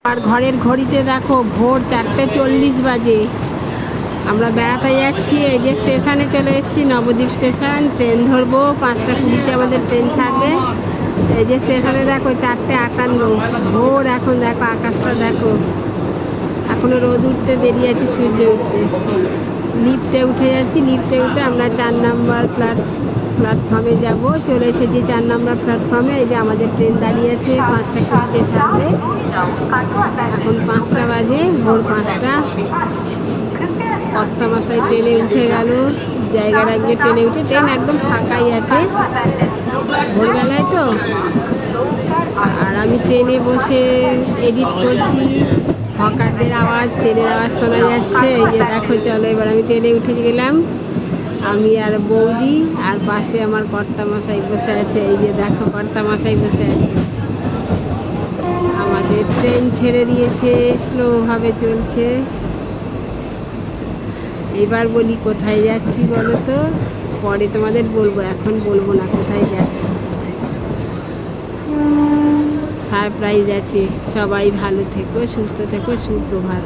আর ঘরের ঘড়িতে দেখো ভোর 4:40 বাজে। আমরা বেড়াতে যাচ্ছি, এই যে স্টেশনে চলে এসেছি, নবদ্বীপ স্টেশন। ট্রেন ধরবো, 5:20 আমাদের ট্রেন ছাড়বে। এই যে স্টেশনে দেখো 4:58 ভোর। এখন দেখো আকাশটা দেখো, এখনো রোদ উঠতে দেরি আছে, সূর্য উঠতে। লিফটে উঠে যাচ্ছি, লিফটে উঠে আমরা 4 নম্বর প্ল্যাটফর্মে যাব। চলে এসেছি 4 নম্বর প্ল্যাটফর্মে। এই যে আমাদের ট্রেন দাঁড়িয়ে আছে, 5:20 ছাড়বে। এখন 5টা বাজে, ভোর 5টা। কর্তামশাই ট্রেনে উঠে গেল, জায়গা রাখবে ট্রেনে উঠে। ট্রেন একদম ফাঁকাই আছে, ভোরবেলায় তো। আর আমি ট্রেনে বসে এডিট করছি, হকারদের আওয়াজ, ট্রেনের আওয়াজ শোনা যাচ্ছে। এই যে দেখো, চলো এবার আমি ট্রেনে উঠে গেলাম, আমি আর বৌদি। আর পাশে আমার কর্তামশাই বসে আছে। এই যে দেখো কর্তামশাই বসে আছে। আমাদের ট্রেন ছেড়ে দিয়েছে, স্লোভাবে চলছে। এবার বলি কোথায় যাচ্ছি বলো তো? পরে তোমাদের বলবো, এখন বলবো না কোথায় যাচ্ছি। সারপ্রাইজ আছে। সবাই ভালো থেকো, সুস্থ থেকো, সুপ্রভাত।